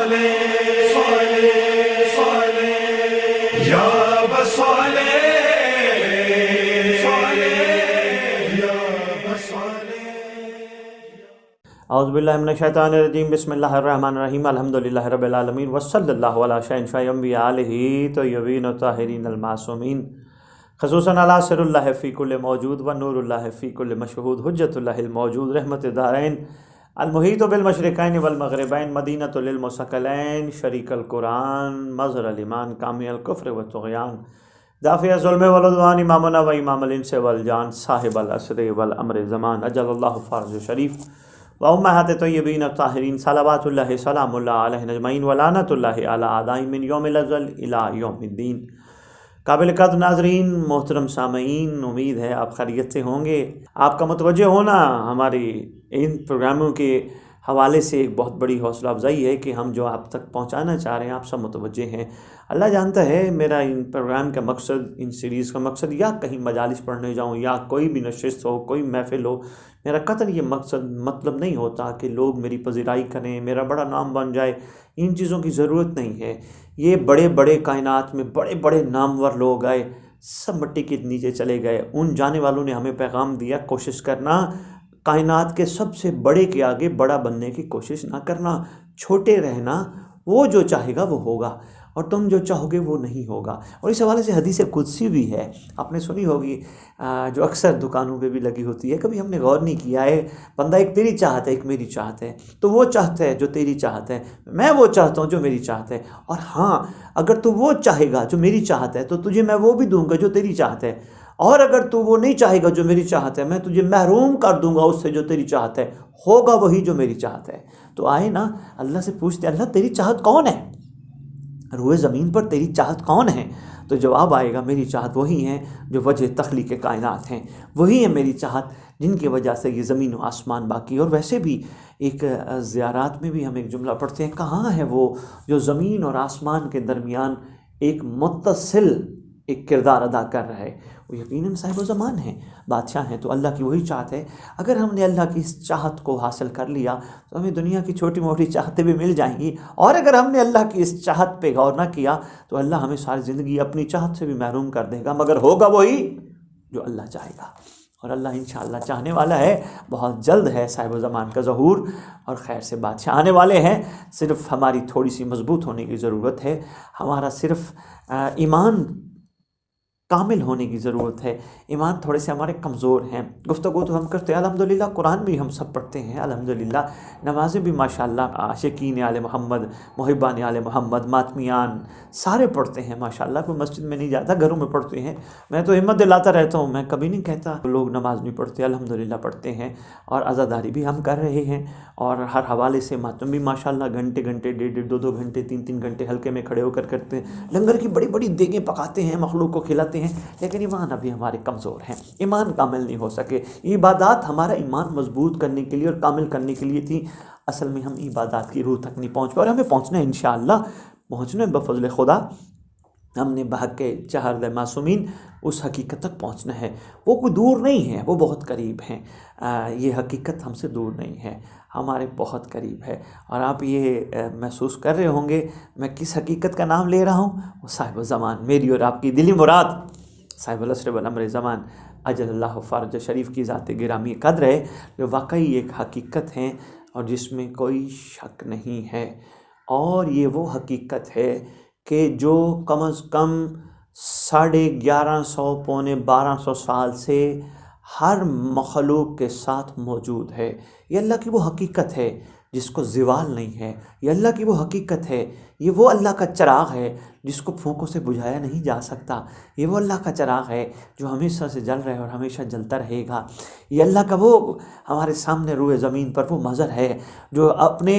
बसाले या बसाले या बसाले। औज़ुबिल्लाहि मिनश्शैतानिर्रजीम बिस्मिल्लाहिर्रहमानिर्रहीम अल्हम्दुलिल्लाहि रब्बिल आलमीन वस्सल्लल्लाहु अला शय्यिन आलिहि तय्यबीन ताहिरीन अलमासूमीन खसूसन अला सिरुल्लाहि फ़ी कुल्लि मौजूद व नूरुल्लाहि फ़ी कुल्लि मशहूद हुज्जतुल्लाहिल मौजूद रहमतुद दारैन अल मुहीत बिल मशरिकैन वल मग़रिबैन मदीनतुल लिल मुसक़्क़लैन शरीकल कुरान मज़हरुल ईमान कामिल कुफ्र व तुग़यान दाफ़िअ ज़ुल्म वल उद्वान इमामुना व इमामुल इंस वल जान साहिबल असर वल अम्र ज़मान अजलल्लाहु फ़र्ज शरीफ व उम्महात तय्यबीन ताहिरीन सलावातुल्लाहि सलामुल्लाहि अलैहिन अजमईन व लानतुल्लाहि अला आदाई मिन यौमिल अज़ल इला यौमिद्दीन। काबिल कद्र नाज़रीन, मोहतरम सामईन, उम्मीद है आप खैरियत से होंगे। आपका मुतवज्जे होना हमारी इन प्रोग्रामों के हवाले से एक बहुत बड़ी हौसला अफजाई है कि हम जो आप तक पहुंचाना चाह रहे हैं आप सब मुतवज्जे हैं। अल्लाह जानता है मेरा इन प्रोग्राम का मकसद, इन सीरीज़ का मकसद या कहीं मजालिस पढ़ने जाऊं या कोई भी नशिस्त हो, कोई महफिल हो, मेरा कतई ये मकसद मतलब नहीं होता कि लोग मेरी पज़ीराई करें, मेरा बड़ा नाम बन जाए। इन चीज़ों की ज़रूरत नहीं है। ये बड़े बड़े कायनात में बड़े बड़े नामवर लोग आए, सब मिट्टी के नीचे चले गए। उन जाने वालों ने हमें पैगाम दिया, कोशिश करना कायनात के सबसे बड़े के आगे बड़ा बनने की कोशिश ना करना, छोटे रहना। वो जो चाहेगा वो होगा और तुम जो चाहोगे वो नहीं होगा। और इस हवाले से हदीस कुदसी भी है, आपने सुनी होगी, जो अक्सर दुकानों पे भी लगी होती है। कभी हमने गौर नहीं किया है, बंदा एक तेरी चाहत है, एक मेरी चाहत है, तो वो चाहता है जो तेरी चाहत है, मैं वो चाहता हूँ जो मेरी चाहत है। और हाँ, अगर तू वो चाहेगा जो मेरी चाहत है तो तुझे मैं वो भी दूंगा जो तेरी चाहत है, और अगर तू वो नहीं चाहेगा जो मेरी चाहत है, मैं तुझे महरूम कर दूंगा उससे जो तेरी चाहत है। होगा वही जो मेरी चाहत है। तो आए ना अल्लाह से पूछते, अल्लाह तेरी चाहत कौन है, रूए ज़मीन पर तेरी चाहत कौन है? तो जवाब आएगा, मेरी चाहत वही है जो वजह तख्लीक़ कायनात हैं, वही है मेरी चाहत जिनकी वजह से ये ज़मीन व आसमान बाकी। और वैसे भी एक ज़ियारात में भी हम एक जुमला पढ़ते हैं, कहाँ है वो जो ज़मीन और आसमान के दरमियान एक मुत्तसिल एक किरदार अदा कर रहा है? वो यकीनन साहिब ज़मान है, बादशाह हैं। तो अल्लाह की वही चाहत है। अगर हमने अल्लाह की इस चाहत को हासिल कर लिया तो हमें दुनिया की छोटी मोटी चाहतें भी मिल जाएंगी। और अगर हमने अल्लाह की इस चाहत पे गौर ना किया तो अल्लाह हमें सारी ज़िंदगी अपनी चाहत से भी महरूम कर देगा, मगर होगा वही जो अल्लाह चाहेगा। और अल्लाह इंशाअल्लाह चाहने वाला है, बहुत जल्द है साहिब ज़मान का ज़हूर और खैर से बादशाह आने वाले हैं। सिर्फ़ हमारी थोड़ी सी मजबूत होने की ज़रूरत है, हमारा सिर्फ़ ईमान कामिल होने की ज़रूरत है। ईमान थोड़े से हमारे कमज़ोर हैं। गुफ्तगू तो हम करते हैं अल्हम्दुलिल्लाह, कुरान भी हम सब पढ़ते हैं अल्हम्दुलिल्लाह, नमाज़ें भी माशाअल्लाह, आशिकीन आले मोहम्मद, मुहिब्बान आले मोहम्मद, मातमियान सारे पढ़ते हैं माशाअल्लाह। कोई मस्जिद में नहीं जाता, घरों में पढ़ते हैं। मैं तो हिम्मत दिलाता रहता हूँ, मैं कभी नहीं कहता लोग नमाज़ नहीं पढ़ते, अल्हम्दुलिल्लाह पढ़ते हैं। और अज़ादारी भी हम कर रहे हैं और हर हवाले से मातम भी माशाअल्लाह घंटे घंटे, डेढ़ 2 घंटे, 3 घंटे हल्के में खड़े होकर करते हैं। लंगर की बड़ी बड़ी देगें पकाते हैं, मखलूक को खिलाते हैं, लेकिन ईमान अभी हमारे कमज़ोर हैं, ईमान कामिल नहीं हो सके। इबादत हमारा ईमान मजबूत करने के लिए और कामिल करने के लिए थी। असल में हम इबादत की रूह तक नहीं पहुँच पाए और हमें पहुँचना है इंशाअल्लाह, पहुँचना है बफज़ल खुदा। हमने बहक के चहर मासूमीन उस हकीकत तक पहुँचना है। वो कोई दूर नहीं है, वो बहुत करीब हैं। ये हकीकत हमसे दूर नहीं है, हमारे बहुत करीब है। और आप ये महसूस कर रहे होंगे मैं किस हकीकत का नाम ले रहा हूँ, वो साहिब ज़मान, मेरी और आपकी दिली मुराद साहिबुल असर वल अम्र ज़मान अजलल्लाहु फ़र्ज शरीफ की ज़ात गिरामी कद्र है, जो वाकई एक हकीकत है और जिसमें कोई शक नहीं है। और ये वो हकीकत है कि जो कम अज़ कम 1150 पौने 1200 साल से हर मखलूक के साथ मौजूद है। ये अल्लाह की वो हकीकत है जिसको ज़िवाल नहीं है। ये अल्लाह की वो हकीकत है, ये वो अल्लाह का चिराग है जिसको फूंकों से बुझाया नहीं जा सकता। ये वो अल्लाह का चिराग है जो हमेशा से जल रहा है और हमेशा जलता रहेगा। ये अल्लाह का वो हमारे सामने रूए ज़मीन पर वो मज़र है जो अपने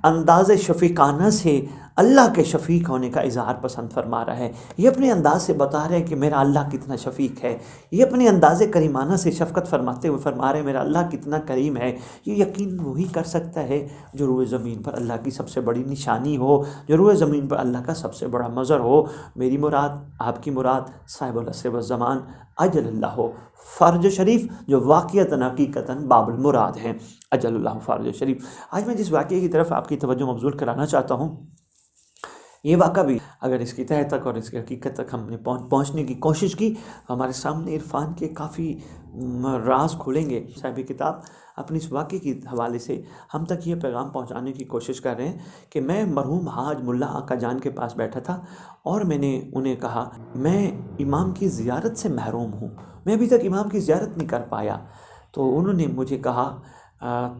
अंदाज़ शफ़ीकाना से अल्लाह के शफ़ीक होने का इज़हार पसंद फरमा रहा है। ये अपने अंदाज़ से बता रहे हैं कि मेरा अल्लाह कितना शफ़ीक है। ये अपने अंदाज़ करीमाना से शफ़क़त फरमाते हुए फरमा रहे हैं मेरा अल्लाह कितना करीम है। ये यकीन वही कर सकता है जो रूए ज़मीन पर अल्लाह की सबसे बड़ी निशानी हो, जो रूए ज़मीन पर अल्लाह का सबसे बड़ा मज़र हो। मेरी मुराद, आपकी मुराद साहिबुल असर व ज़मान अजल्लाह फ़र्ज शरीफ, जो वाक़ियतन हकीकतन बाबुल मुराद हैं, अजल्लाह फ़र्ज शरीफ। आज मैं जिस वाक़े की तरफ आपकी तवज्जो मबज़ूल कराना चाहता हूँ, ये वाक़ा भी अगर इसकी तह तक और इसकी हकीकत तक हमने पहुँचने की कोशिश की, हमारे सामने इरफान के काफ़ी राज खुलेंगे। साहिब किताब अपनी इस वाक़े के हवाले से हम तक ये पैगाम पहुँचाने की कोशिश कर रहे हैं कि मैं मरहूम हाज मुल्ला आका जान के पास बैठा था और मैंने उन्हें कहा, मैं इमाम की ज़ियारत से महरूम हूँ, मैं अभी तक इमाम की ज़ियारत नहीं कर पाया। तो उन्होंने मुझे कहा,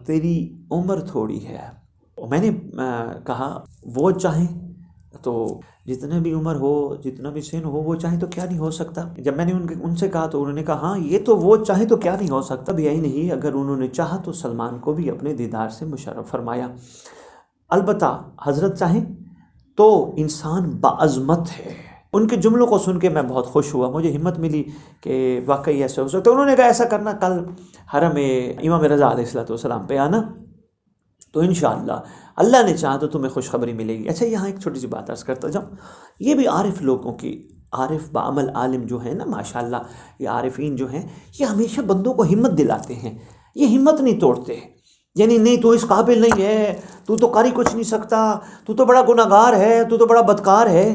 तेरी उम्र थोड़ी है। मैंने कहा, वो चाहें तो जितना भी उम्र हो, जितना भी सिन हो, वो चाहे तो क्या नहीं हो सकता। जब मैंने उनसे कहा तो उन्होंने कहा, हाँ ये तो वो चाहे तो क्या नहीं हो सकता। भी यही नहीं, अगर उन्होंने चाहा तो सलमान को भी अपने दीदार से मुशर्रफ फरमाया। अलबत्ता हज़रत चाहें तो इंसान बाअज़मत है। उनके जुमलों को सुन के मैं बहुत खुश हुआ, मुझे हिम्मत मिली कि वाकई ऐसा हो सकता है। उन्होंने कहा, ऐसा करना, कल हरम इमाम रज़ा अलैहिस्सलाम पे आना, तो इंशाअल्लाह अल्लाह ने चाहा तो तुम्हें खुशखबरी मिलेगी। अच्छा, यहाँ एक छोटी सी बात अर्ज़ करता जाऊँ, ये भी आरिफ लोगों की, आरिफ बाअमल आलिम जो है ना, माशाअल्लाह, ये आरिफीन जो हैं, ये हमेशा बंदों को हिम्मत दिलाते हैं, ये हिम्मत नहीं तोड़ते। यानी नहीं, तू इस काबिल नहीं है, तू तो कारी कुछ नहीं सकता, तू तो बड़ा गुनाहगार है, तू तो बड़ा बदकार है।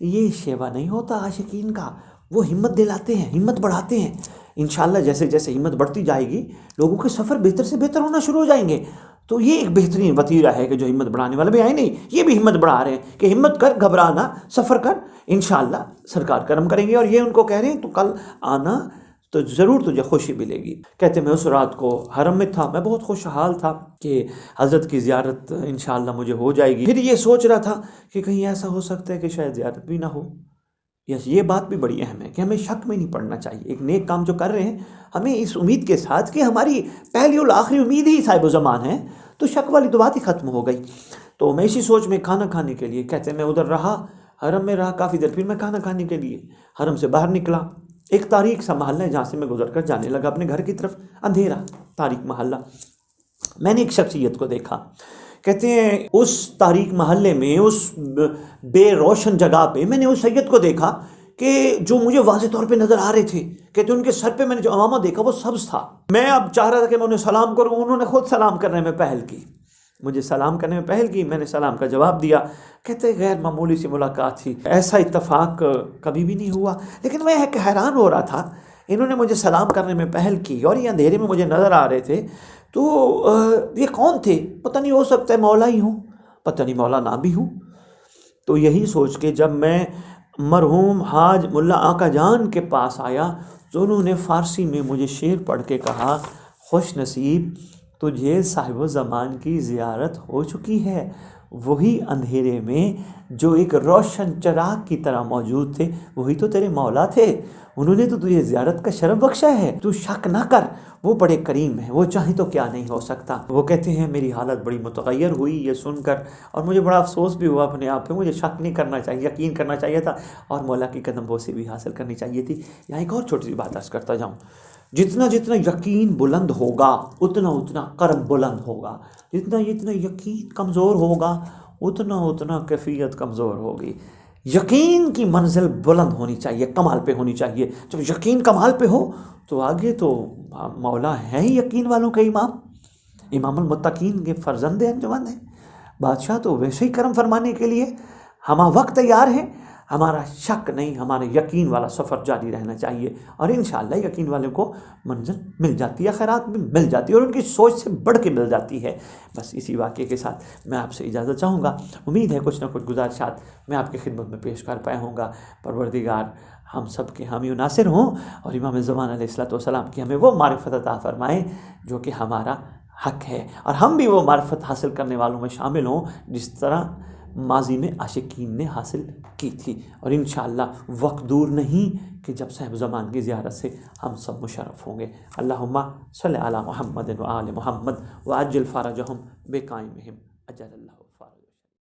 ये शेवा नहीं होता आशिकीन का। वो हिम्मत दिलाते हैं, हिम्मत बढ़ाते हैं। इंशाअल्लाह जैसे जैसे हिम्मत बढ़ती जाएगी, लोगों के सफ़र बेहतर से बेहतर होना शुरू हो जाएंगे। तो ये एक बेहतरीन वतीरा है कि जो हिम्मत बढ़ाने वाले भी आए, नहीं ये भी हिम्मत बढ़ा रहे हैं कि हिम्मत कर, घबराना, सफ़र कर, इंशाअल्लाह सरकार करम करेंगे। और ये उनको कह रहे हैं, तो कल आना तो ज़रूर तुझे खुशी मिलेगी। कहते मैं उस रात को हरम में था, मैं बहुत खुशहाल था कि हज़रत की ज़ियारत इंशाअल्लाह मुझे हो जाएगी। फिर ये सोच रहा था कि कहीं ऐसा हो सकता है कि शायद ज़ियारत भी ना हो। यस, ये बात भी बड़ी अहम है कि हमें शक में नहीं पड़ना चाहिए। एक नेक काम जो कर रहे हैं, हमें इस उम्मीद के साथ कि हमारी पहली और आखिरी उम्मीद ही साहिब ज़मान है, तो शक वाली तो बात ही ख़त्म हो गई। तो मैं इसी सोच में खाना खाने के लिए, कहते मैं उधर रहा, हरम में रहा काफ़ी देर। फिर मैं खाना खाने के लिए हरम से बाहर निकला। एक तारीक सा महल्ला है जहाँ से मैं गुजर कर जाने लगा अपने घर की तरफ। अंधेरा तारीक महल्ला। मैंने एक शख्सियत को देखा, कहते हैं उस तारीक महल्ले में, उस बेरोशन जगह पे मैंने उस सैयद को देखा कि जो मुझे वाज़े तौर पे नज़र आ रहे थे। कहते उनके सर पे मैंने जो अमामा देखा वो सब्ज़ था। मैं अब चाह रहा था कि मैं उन्हें सलाम करूँ, उन्होंने खुद सलाम करने में पहल की, मुझे सलाम करने में पहल की, मैंने सलाम का जवाब दिया। कहते गैर मामूली सी मुलाकात थी, ऐसा इत्तफाक कभी भी नहीं हुआ। लेकिन मैं एक हैरान हो रहा था, इन्होंने मुझे सलाम करने में पहल की और ये अंधेरे में मुझे नज़र आ रहे थे। तो ये कौन थे? पता नहीं, हो सकता है मौला ही हूँ, पता नहीं मौला ना भी हूँ। तो यही सोच के जब मैं मरहूम हाज मुल्ला आका जान के पास आया तो उन्होंने फ़ारसी में मुझे शेर पढ़ के कहा, खुश नसीब तुझे साहिब ज़मान की ज़ियारत हो चुकी है। वही अंधेरे में जो एक रोशन चिराग की तरह मौजूद थे, वही तो तेरे मौला थे। उन्होंने तो तुझे ज़ियारत का शरफ बख्शा है। तू शक ना कर, वो बड़े करीम है, वो चाहे तो क्या नहीं हो सकता। वो कहते हैं मेरी हालत बड़ी मुतग़य्यर हुई ये सुनकर, और मुझे बड़ा अफसोस भी हुआ अपने आप पे। मुझे शक नहीं करना चाहिए, यकीन करना चाहिए था, और मौला की कदम बोसी भी हासिल करनी चाहिए थी। यहाँ एक और छोटी सी बात अर्ज़ करता जाऊँ, जितना जितना यकीन बुलंद होगा उतना उतना कर्म बुलंद होगा। जितना जितना यकीन कमज़ोर होगा उतना उतना कैफियत कमज़ोर होगी। यकीन की मंजिल बुलंद होनी चाहिए, कमाल पे होनी चाहिए। जब यकीन कमाल पे हो तो आगे तो मौला है ही यकीन वालों का इमाम, इमामुल मुत्तकीन के फ़र्जंद अंजुमन है। बादशाह तो वैसे ही करम फरमाने के लिए हम वक्त तैयार हैं। हमारा शक नहीं, हमारा यकीन वाला सफ़र जारी रहना चाहिए, और इंशाअल्लाह यकीन वाले को मंजिल मिल जाती है, खैरात भी मिल जाती है, और उनकी सोच से बढ़ के मिल जाती है। बस इसी वाक़े के साथ मैं आपसे इजाज़त चाहूँगा। उम्मीद है कुछ ना कुछ गुज़ारिशात मैं आपकी खिदमत में पेश कर पाया होऊंगा। परवरदिगार हम सब के हामी नासिर हों, और इमाम ज़मान अलैहिस्सलाम की हमें वो मारिफत अता फ़रमाएँ जो कि हमारा हक़ है, और हम भी वो मारिफत हासिल करने वालों में शामिल हों जिस तरह माजी में आशिकीन ने हासिल की थी। और इंशाअल्लाह वक्त दूर नहीं कि जब साहिब ज़मान की ज़ियारत से हम सब मुशर्रफ होंगे। अल्लाहुम्मा सल्लि अला मुहम्मद व आले मुहम्मद व अज्जिल फ़रजहुम बिक़ाइमिहिम अजलल्लाहु।